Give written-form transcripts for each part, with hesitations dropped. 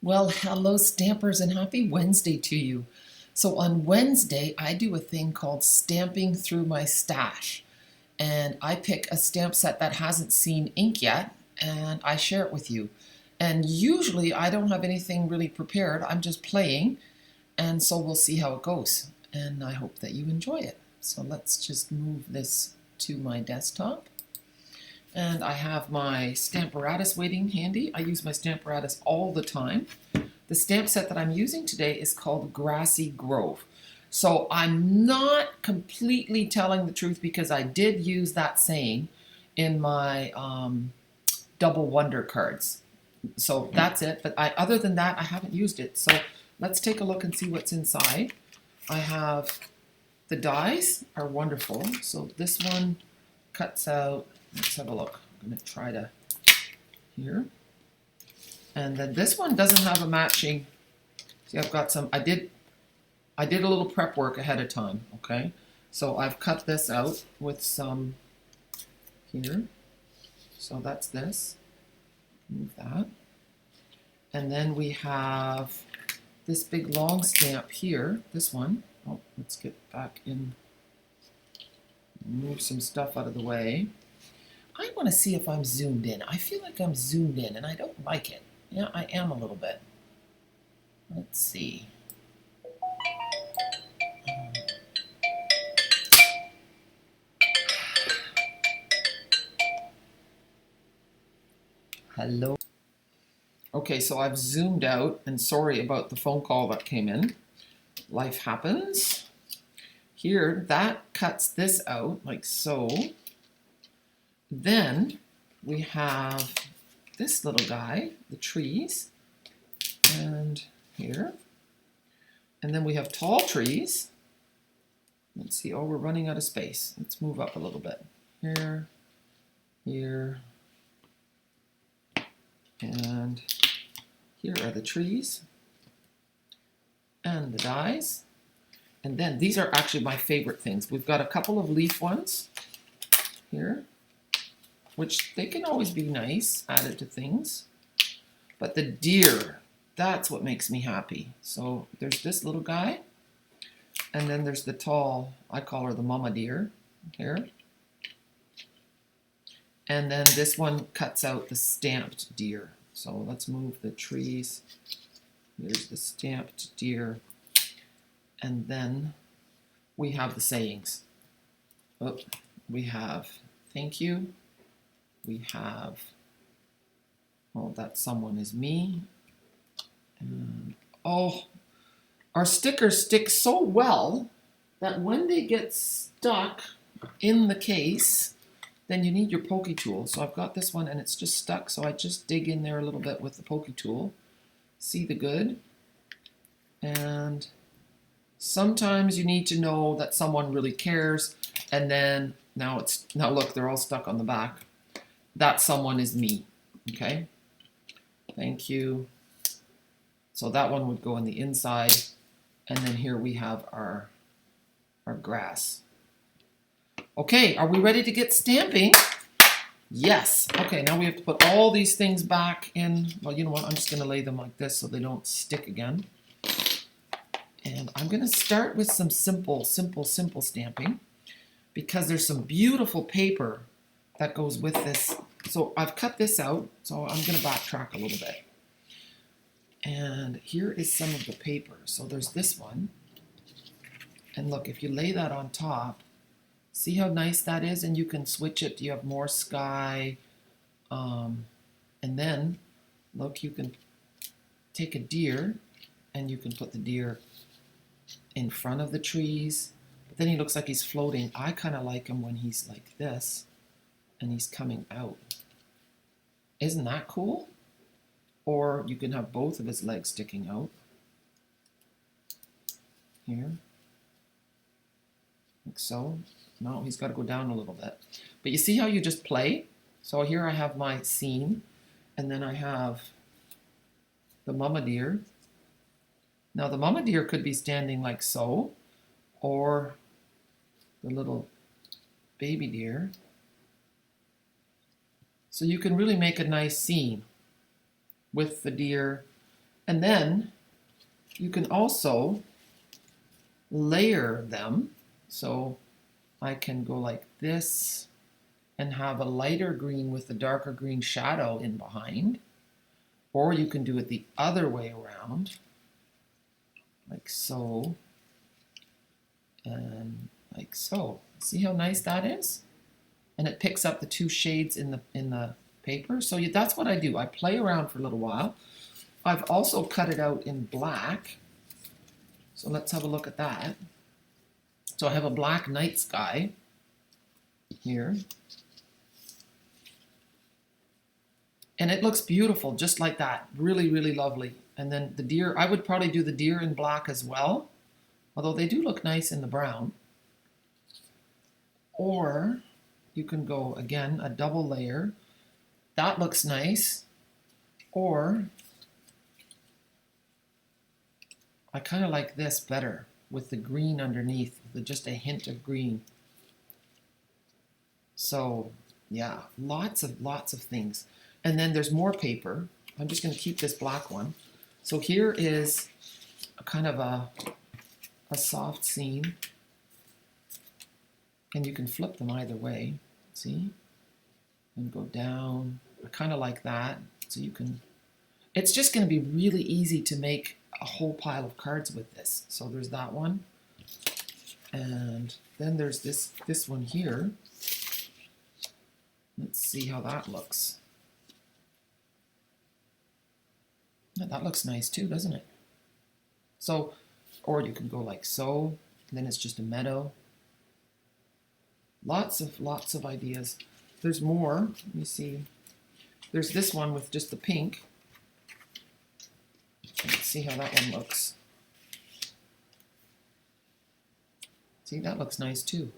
Well, hello, Stampers, and happy Wednesday to you. So, on Wednesday, I do a thing called Stamping Through My Stash. And I pick a stamp set that hasn't seen ink yet, and I share it with you. And usually, I don't have anything really prepared, I'm just playing, and so we'll see how it goes. And I hope that you enjoy it. So, let's just move this to my desktop. And I have my Stamparatus waiting handy. I use my Stamparatus all the time. The stamp set that I'm using today is called Grassy Grove. So I'm not completely telling the truth because I did use that saying in my double wonder cards. So that's it. But other than that, I haven't used it. So let's take a look and see what's inside. I have the dies are wonderful. So this one cuts out. Let's have a look. I'm going to try to here. And then this one doesn't have a matching. See, I've got some, I did a little prep work ahead of time, okay? So I've cut this out with some here. So that's this. Move that. And then we have this big long stamp here, this one. Oh, let's get back in, move some stuff out of the way. I want to see if I'm zoomed in. I feel like I'm zoomed in and I don't like it. Yeah, I am a little bit. Let's see. Hello. Okay, so I've zoomed out, and sorry about the phone call that came in. Life happens. Here, that cuts this out like so. Then we have this little guy, the trees, and here. And then we have tall trees. Let's see, oh, we're running out of space. Let's move up a little bit. Here, here, and here are the trees and the dies. And then these are actually my favorite things. We've got a couple of leaf ones here, which they can always be nice, added to things. But the deer, that's what makes me happy. So there's this little guy, and then there's the tall, I call her the mama deer here. And then this one cuts out the stamped deer. So let's move the trees. Here's the stamped deer. And then we have the sayings. Oh, we have thank you. We have, oh, that someone is me. And, oh, our stickers stick so well that when they get stuck in the case, then you need your pokey tool. So I've got this one and it's just stuck, so I just dig in there a little bit with the pokey tool. See the good? And sometimes you need to know that someone really cares, and then now look, they're all stuck on the back. That someone is me, okay? Thank you. So that one would go on the inside, and then here we have our grass. Okay, are we ready to get stamping? Yes. Okay, now we have to put all these things back in. Well, you know what? I'm just going to lay them like this so they don't stick again. And I'm going to start with some simple stamping because there's some beautiful paper that goes with this. So I've cut this out, so I'm going to backtrack a little bit. And here is some of the paper. So there's this one. And look, if you lay that on top, see how nice that is? And you can switch it. You have more sky. And then, look, you can take a deer and you can put the deer in front of the trees. But then he looks like he's floating. I kind of like him when he's like this and he's coming out. Isn't that cool? Or you can have both of his legs sticking out. Here. Like so. No, he's got to go down a little bit. But you see how you just play? So here I have my scene, and then I have the mama deer. Now the mama deer could be standing like so, or the little baby deer. So you can really make a nice scene with the deer And then you can also layer them. So I can go like this and have a lighter green with a darker green shadow in behind. Or you can do it the other way around, like so, and like so. See how nice that is? And it picks up the two shades in the paper. So that's what I do. I play around for a little while. I've also cut it out in black. So let's have a look at that. So I have a black night sky here. And it looks beautiful, just like that. Really, really lovely. And then the deer, I would probably do the deer in black as well, although they do look nice in the brown. Or you can go, again, a double layer. That looks nice. Or I kind of like this better with the green underneath, with just a hint of green. So yeah, lots of things. And then there's more paper. I'm just going to keep this black one. So here is a kind of a soft scene. And you can flip them either way. See? And go down. I kind of like that. So you can... It's just going to be really easy to make a whole pile of cards with this. So there's that one. And then there's this one here. Let's see how that looks. Yeah, that looks nice too, doesn't it? So, or you can go like so, and then it's just a meadow. Lots of ideas. There's more. Let me see. There's this one with just the pink. Let's see how that one looks. See, that looks nice too.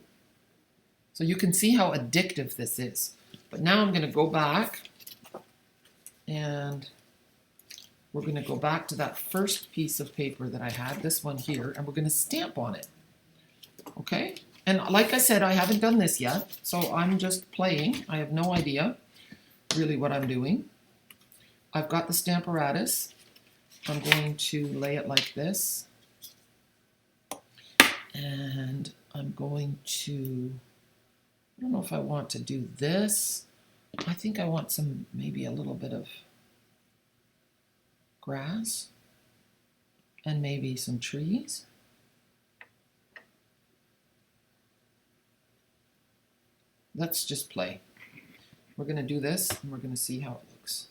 So you can see how addictive this is. But now I'm going to go back and we're going to go back to that first piece of paper that I had, this one here, and we're going to stamp on it. Okay? And like I said, I haven't done this yet, so I'm just playing. I have no idea really what I'm doing. I've got the Stamparatus. I'm going to lay it like this. And I'm going to, I don't know if I want to do this. I think I want some, maybe a little bit of grass and maybe some trees. Let's just play. We're going to do this and we're going to see how it looks.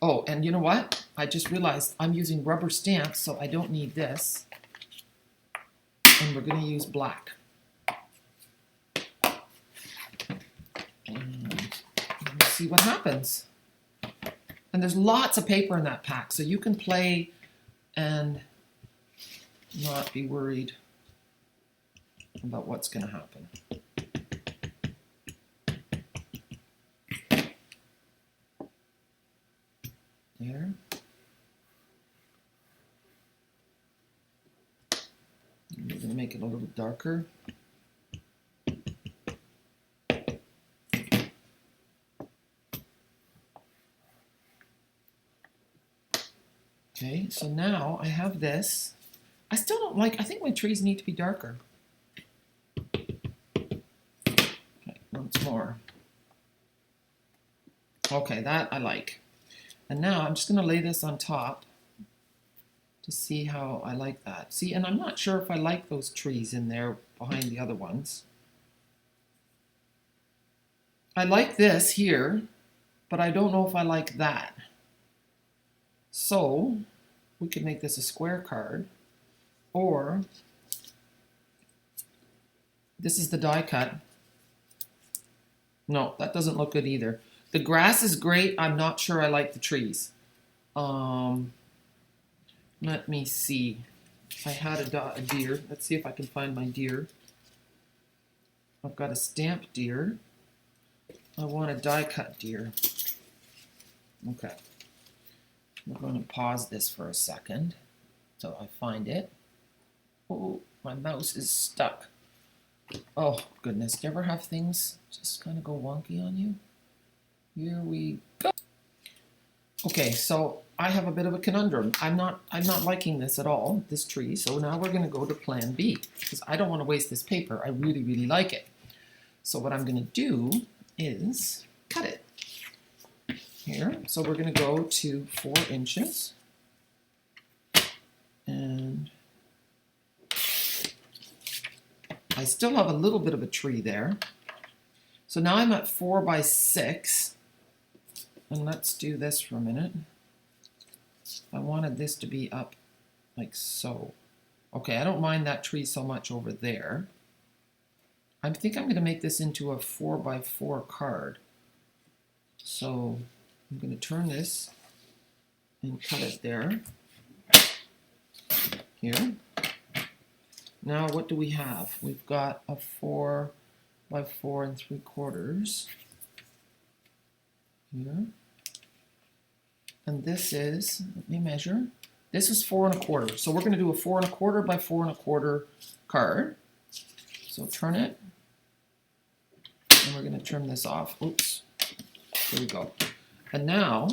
Oh, and you know what? I just realized I'm using rubber stamps, so I don't need this. And we're going to use black. And we'll see what happens. And there's lots of paper in that pack, so you can play and not be worried about what's going to happen. There. And we're going to make it a little darker. Okay, so now I have this. I still don't like, I think my trees need to be darker. Okay, once more. Okay, that I like. And now I'm just going to lay this on top to see how I like that. See, and I'm not sure if I like those trees in there behind the other ones. I like this here, but I don't know if I like that. So we could make this a square card, or this is the die cut. No, that doesn't look good either. The grass is great. I'm not sure I like the trees. Let me see. I had a deer. Let's see if I can find my deer. I've got a stamped deer. I want a die cut deer. Okay. We're going to pause this for a second so I find it. Oh, my mouse is stuck. Oh, goodness. Do you ever have things just kind of go wonky on you? Here we go. Okay, so I have a bit of a conundrum. I'm not liking this at all, this tree. So now we're going to go to plan B because I don't want to waste this paper. I really, really like it. So what I'm going to do is cut it here. So we're going to go to 4 inches. And I still have a little bit of a tree there. So now I'm at 4 by 6. And let's do this for a minute. I wanted this to be up like so. Okay, I don't mind that tree so much over there. I think I'm going to make this into a 4 by 4 card. So I'm going to turn this and cut it there. Here. Now what do we have? We've got a 4 by 4 3/4 here. And this is, let me measure, this is 4 1/4. So we're going to do a 4 1/4 by 4 1/4 card. So turn it, and we're going to trim this off. Oops, there we go. And now,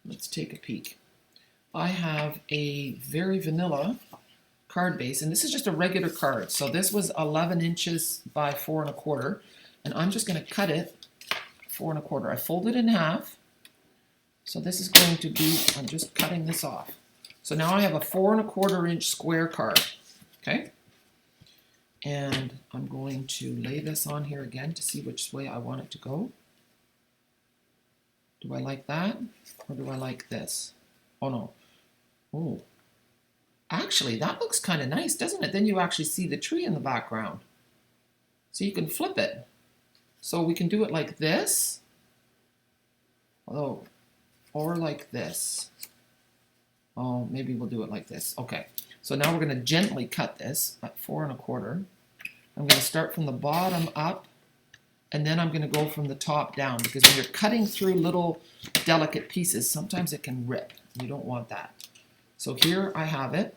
let's take a peek. I have a very vanilla card base, and this is just a regular card. So this was 11 inches by 4 1/4, and I'm just going to cut it 4 1/4. I fold it in half. So this is going to be, I'm just cutting this off. So now I have a 4 1/4 inch square card, okay? And I'm going to lay this on here again to see which way I want it to go. Do I like that, or do I like this? Oh no, oh. Actually, that looks kind of nice, doesn't it? Then you actually see the tree in the background. So you can flip it. So we can do it like this. Although, or like this. Oh, maybe we'll do it like this. Okay, so now we're going to gently cut this at 4 1/4. I'm going to start from the bottom up, and then I'm going to go from the top down, because when you're cutting through little delicate pieces, sometimes it can rip. You don't want that. So here I have it,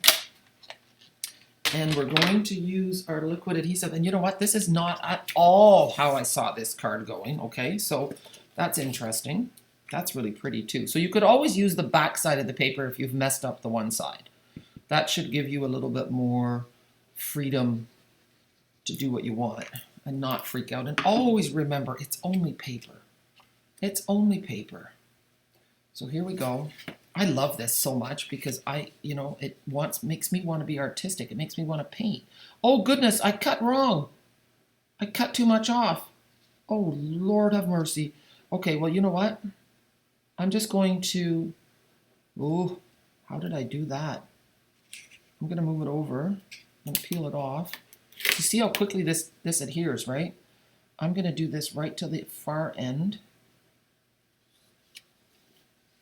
and we're going to use our liquid adhesive. And you know what? This is not at all how I saw this card going. Okay, so that's interesting. That's really pretty too. So you could always use the back side of the paper if you've messed up the one side. That should give you a little bit more freedom to do what you want and not freak out. And always remember, it's only paper. It's only paper. So here we go. I love this so much because it makes me want to be artistic. It makes me want to paint. Oh goodness, I cut wrong. I cut too much off. Oh Lord have mercy. Okay, well, you know what? I'm just going to, oh, how did I do that? I'm going to move it over and peel it off. You see how quickly this adheres, right? I'm going to do this right to the far end.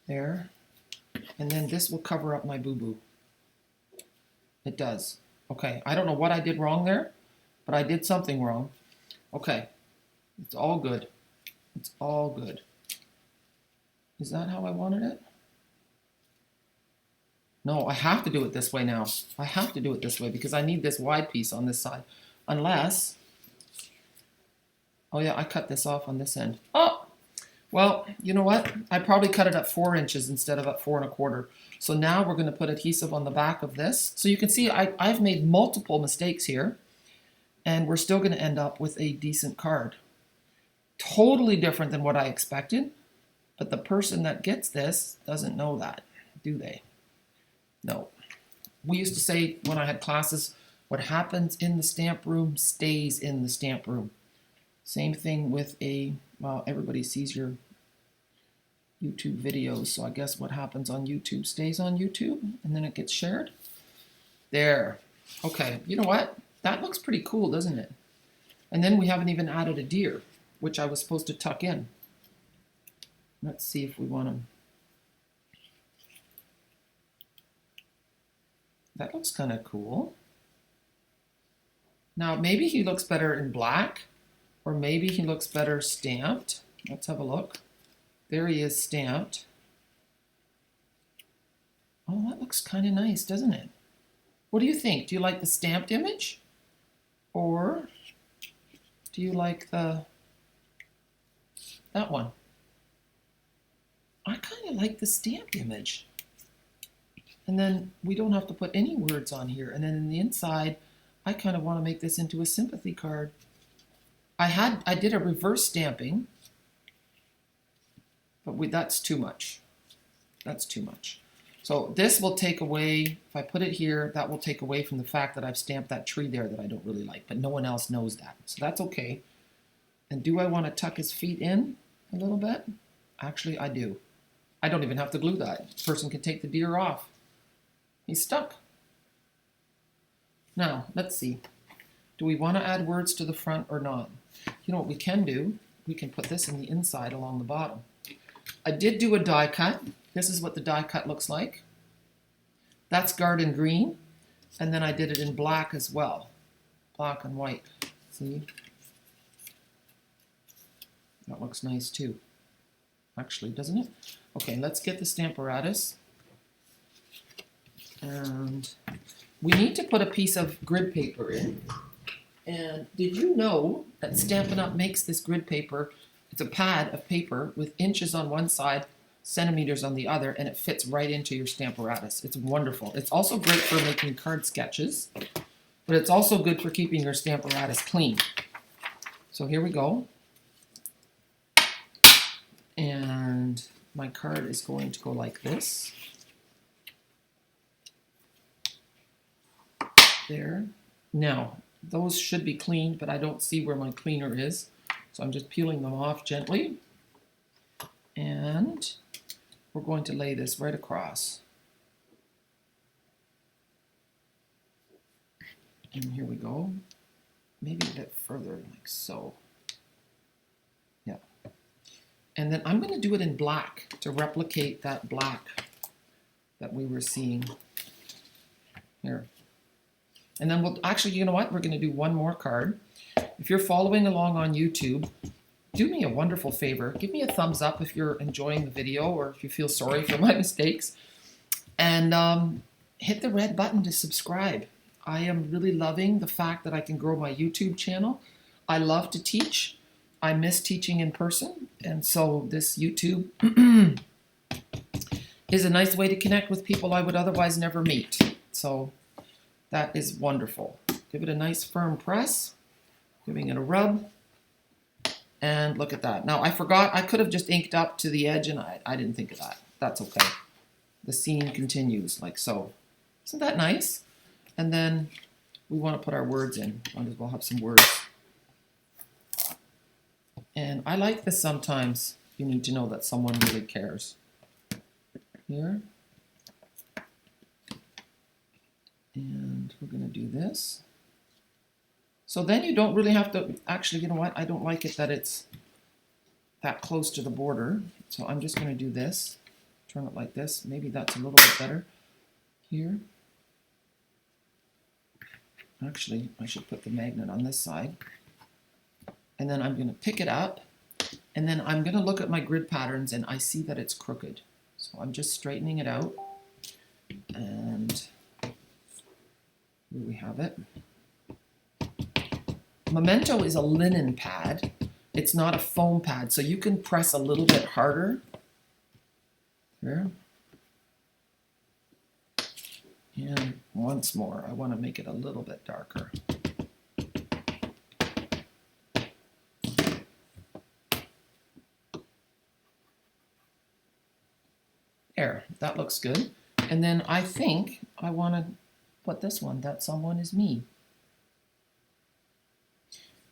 There. And then this will cover up my boo-boo. It does. Okay, I don't know what I did wrong there, but I did something wrong. Okay, it's all good. It's all good. Is that how I wanted it? No, I have to do it this way now. I have to do it this way because I need this wide piece on this side. Unless, oh yeah, I cut this off on this end. Oh, well, you know what? I probably cut it at 4 inches instead of at 4 1/4. So now we're going to put adhesive on the back of this. So you can see I've made multiple mistakes here, and we're still going to end up with a decent card. Totally different than what I expected. But the person that gets this doesn't know that, do they? No. We used to say when I had classes, what happens in the stamp room stays in the stamp room. Same thing with well, everybody sees your YouTube videos, so I guess what happens on YouTube stays on YouTube, and then it gets shared. There. Okay, you know what? That looks pretty cool, doesn't it? And then we haven't even added a deer, which I was supposed to tuck in. Let's see if we want him. That looks kind of cool. Now, maybe he looks better in black, or maybe he looks better stamped. Let's have a look. There he is stamped. Oh, that looks kind of nice, doesn't it? What do you think? Do you like the stamped image? Or do you like that one? I kind of like the stamped image. And then we don't have to put any words on here. And then in the inside, I kind of want to make this into a sympathy card. I did a reverse stamping, but that's too much. That's too much. So this will take away, if I put it here, that will take away from the fact that I've stamped that tree there that I don't really like, but no one else knows that. So that's okay. And do I want to tuck his feet in a little bit? Actually, I do. I don't even have to glue that. The person can take the deer off. He's stuck. Now, let's see. Do we want to add words to the front or not? You know what we can do? We can put this in the inside along the bottom. I did do a die cut. This is what the die cut looks like. That's garden green. And then I did it in black as well. Black and white. See? That looks nice too. Actually, doesn't it? Okay, let's get the Stamparatus. And we need to put a piece of grid paper in. And did you know that Stampin' Up! Makes this grid paper? It's a pad of paper with inches on one side, centimeters on the other, and it fits right into your Stamparatus. It's wonderful. It's also great for making card sketches, but it's also good for keeping your Stamparatus clean. So here we go. And my card is going to go like this. There. Now, those should be cleaned, but I don't see where my cleaner is. So I'm just peeling them off gently. And we're going to lay this right across. And here we go. Maybe a bit further, like so. Yeah. And then I'm going to do it in black to replicate that black that we were seeing here. And then we'll actually, you know what? We're going to do one more card. If you're following along on YouTube, do me a wonderful favor. Give me a thumbs up if you're enjoying the video or if you feel sorry for my mistakes. And hit the red button to subscribe. I am really loving the fact that I can grow my YouTube channel. I love to teach. I miss teaching in person. And so this YouTube is a nice way to connect with people I would otherwise never meet. So that is wonderful. Give it a nice firm press. Giving it a rub. And look at that. Now I forgot, I could have just inked up to the edge and I didn't think of that. That's okay. The scene continues like so. Isn't that nice? And then we want to put our words in. Might as well have some words. And I like this sometimes. You need to know that someone really cares. Here. And we're going to do this. So then you don't really have to, actually, you know what? I don't like it that it's that close to the border. So I'm just going to do this. Turn it like this. Maybe that's a little bit better. Here. Actually, I should put the magnet on this side. And then I'm going to pick it up. And then I'm going to look at my grid patterns and I see that it's crooked. So I'm just straightening it out. And here we have it. Memento is a linen pad. It's not a foam pad, so you can press a little bit harder. There. And once more, I want to make it a little bit darker. There, that looks good. And then I think I want to put this one, that someone is me.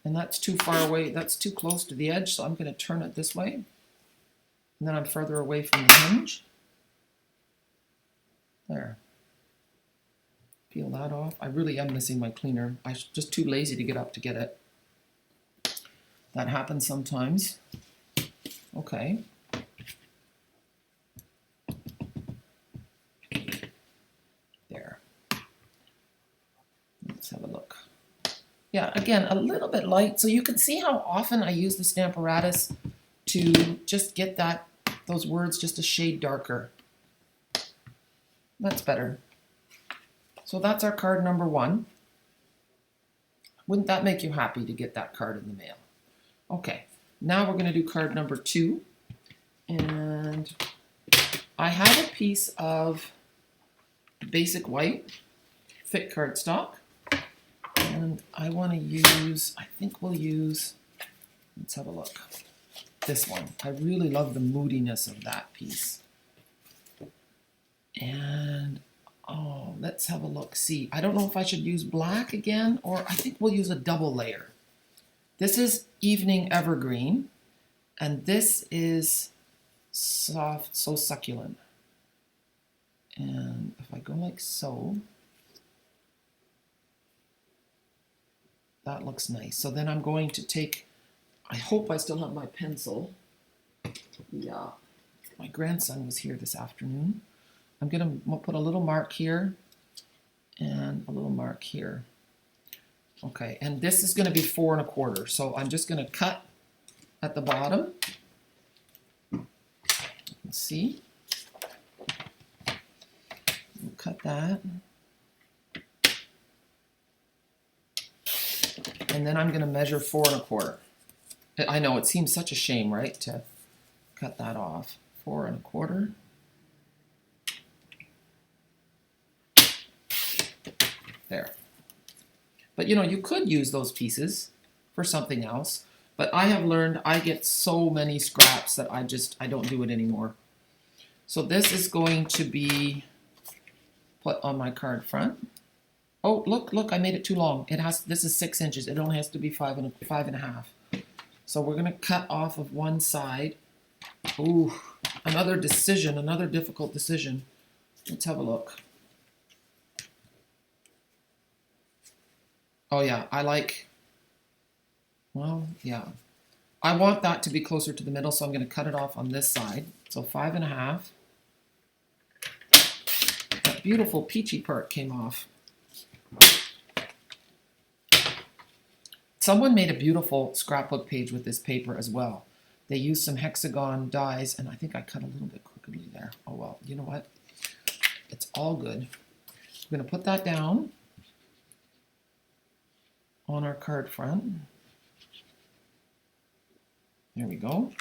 And that's too far away, that's too close to the edge, so I'm going to turn it this way. And then I'm further away from the hinge. There. Peel that off. I really am missing my cleaner. I'm just too lazy to get up to get it. That happens sometimes. Okay. There. Let's have a look. Yeah, again, a little bit light. So you can see how often I use the Stamparatus to just get those words just a shade darker. That's better. So that's our card number 1. Wouldn't that make you happy to get that card in the mail? Okay, now we're going to do card number 2. And I have a piece of basic white, thick cardstock, and I want to use, I think we'll use, let's have a look, this one. I really love the moodiness of that piece. And, oh, let's have a look, see. I don't know if I should use black again, or I think we'll use a double layer. This is Evening Evergreen, and this is Soft, So Succulent. And if I go like so, that looks nice. So then I'm going to take, I hope I still have my pencil. Yeah, my grandson was here this afternoon. I'm gonna put a little mark here and a little mark here. Okay, and this is gonna be 4 1/4. So I'm just gonna cut at the bottom. Let's see. We'll cut that. And then I'm gonna measure 4 1/4. I know it seems such a shame, right, to cut that off. 4 1/4. There. But you know, you could use those pieces for something else, but I have learned I get so many scraps that I don't do it anymore. So this is going to be put on my card front. Oh, look, I made it too long. This is 6 inches. It only has to be 5 1/2. So we're gonna cut off of one side. Ooh, another decision, another difficult decision. Let's have a look. Oh yeah, well, yeah. I want that to be closer to the middle, so I'm gonna cut it off on this side. So 5 1/2. That beautiful peachy part came off. Someone made a beautiful scrapbook page with this paper as well. They used some hexagon dies, and I think I cut a little bit crookedly there. Oh well, you know what? It's all good. I'm gonna put that down on our card front. There we go.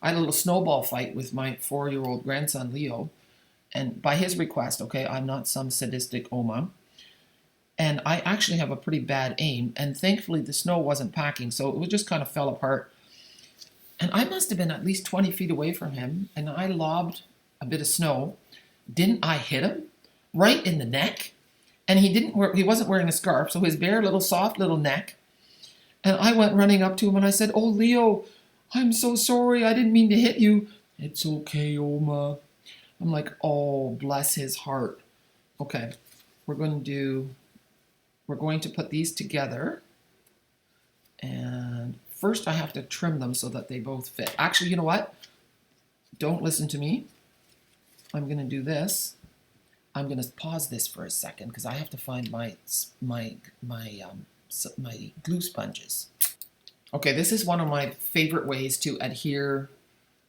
I had a little snowball fight with my 4-year-old grandson, Leo, and by his request, okay, I'm not some sadistic Oma, and I actually have a pretty bad aim, and thankfully the snow wasn't packing, so it just kind of fell apart. And I must have been at least 20 feet away from him, and I lobbed a bit of snow. Didn't I hit him? Right in the neck? And he wasn't wearing a scarf, so his bare little soft little neck. And I went running up to him and I said, "Oh, Leo, I'm so sorry. I didn't mean to hit you." "It's okay, Oma." I'm like, oh, bless his heart. Okay, we're going to put these together. And first I have to trim them so that they both fit. Actually, you know what? Don't listen to me. I'm going to do this. I'm going to pause this for a second because I have to find my glue sponges. Okay, this is one of my favorite ways to adhere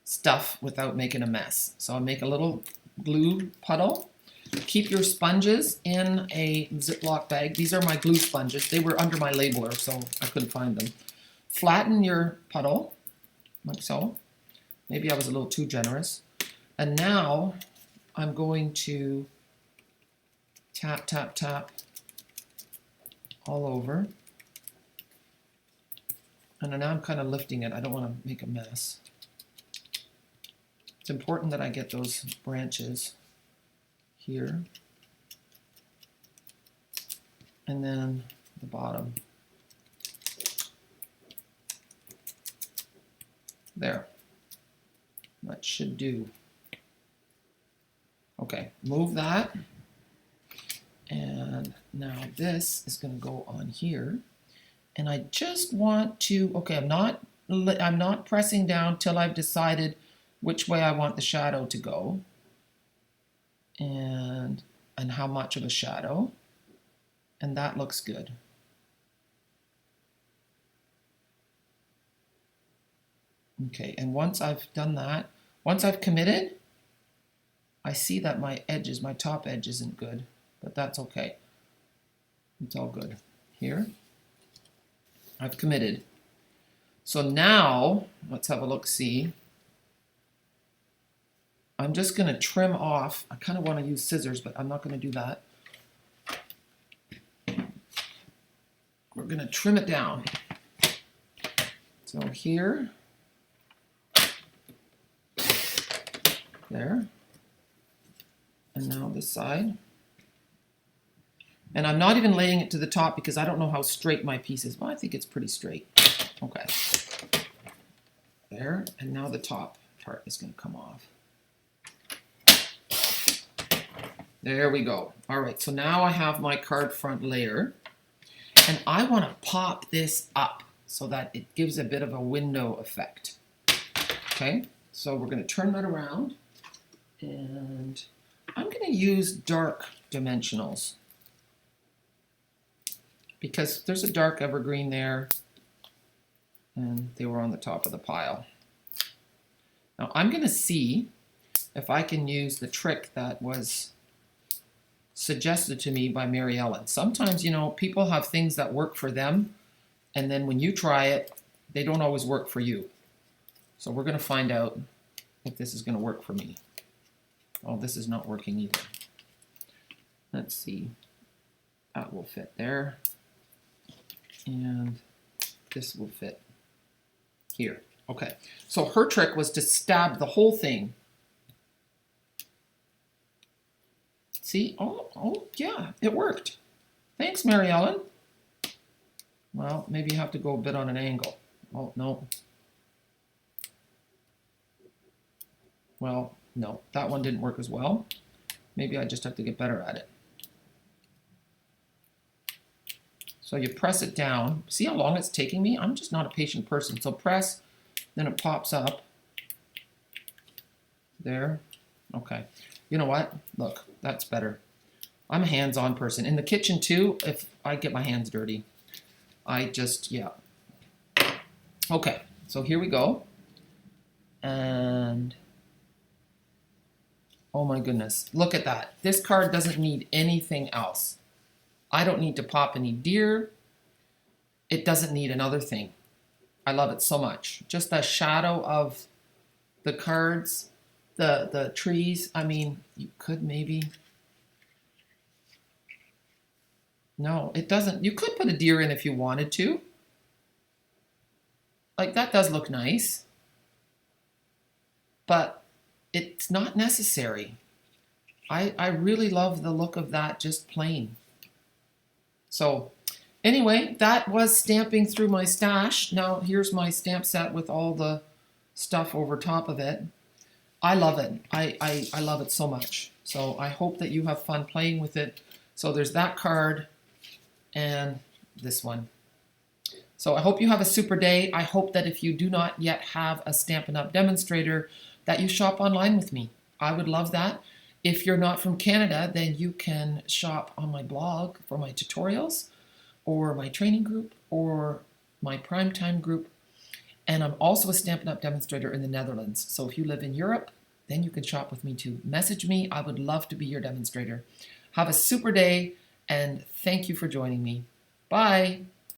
stuff without making a mess. So I make a little glue puddle. Keep your sponges in a Ziploc bag. These are my glue sponges. They were under my labeler, so I couldn't find them. Flatten your puddle, like so. Maybe I was a little too generous. And now I'm going to tap, tap, tap all over. And now I'm kind of lifting it. I don't want to make a mess. It's important that I get those branches here. And then the bottom. There. That should do. Okay, move that. And now this is going to go on here. And I just want to, okay, I'm not pressing down till I've decided which way I want the shadow to go. And how much of a shadow. And that looks good. Okay, and once I've done that, once I've committed, I see that my top edge isn't good, but that's okay. It's all good. Here, I've committed. So now, let's have a look-see. I'm just going to trim off. I kind of want to use scissors, but I'm not going to do that. We're going to trim it down. So here, there, and now this side. And I'm not even laying it to the top because I don't know how straight my piece is. Well, I think it's pretty straight. Okay. There, and now the top part is going to come off. There we go. All right, so now I have my card front layer, and I want to pop this up so that it gives a bit of a window effect. Okay, so we're going to turn that around, and I'm going to use dark dimensionals because there's a dark evergreen there, and they were on the top of the pile. Now I'm going to see if I can use the trick that was suggested to me by Mary Ellen. Sometimes, you know, people have things that work for them, and then when you try it, they don't always work for you. So we're going to find out if this is going to work for me. Oh, this is not working either. Let's see. That will fit there. And this will fit here. Okay. So her trick was to stab the whole thing. See? Oh, yeah, it worked. Thanks, Mary Ellen. Well, maybe you have to go a bit on an angle. Oh, no. Well, no, that one didn't work as well. Maybe I just have to get better at it. So you press it down. See how long it's taking me? I'm just not a patient person. So press, then it pops up. There. Okay. You know what? Look, that's better. I'm a hands-on person. In the kitchen too, if I get my hands dirty, I just, yeah. Okay, so here we go. And, oh my goodness, look at that. This card doesn't need anything else. I don't need to pop any deer. It doesn't need another thing. I love it so much. Just the shadow of the cards, the trees. I mean, you could maybe. No, it doesn't. You could put a deer in if you wanted to. Like, that does look nice. But it's not necessary. I really love the look of that just plain. So anyway, that was stamping through my stash. Now here's my stamp set with all the stuff over top of it. I love it. I love it so much. So I hope that you have fun playing with it. So there's that card and this one. So I hope you have a super day. I hope that if you do not yet have a Stampin' Up! Demonstrator, that you shop online with me. I would love that. If you're not from Canada, then you can shop on my blog for my tutorials, or my training group, or my primetime group. And I'm also a Stampin' Up! Demonstrator in the Netherlands. So if you live in Europe, then you can shop with me too. Message me. I would love to be your demonstrator. Have a super day, and thank you for joining me. Bye.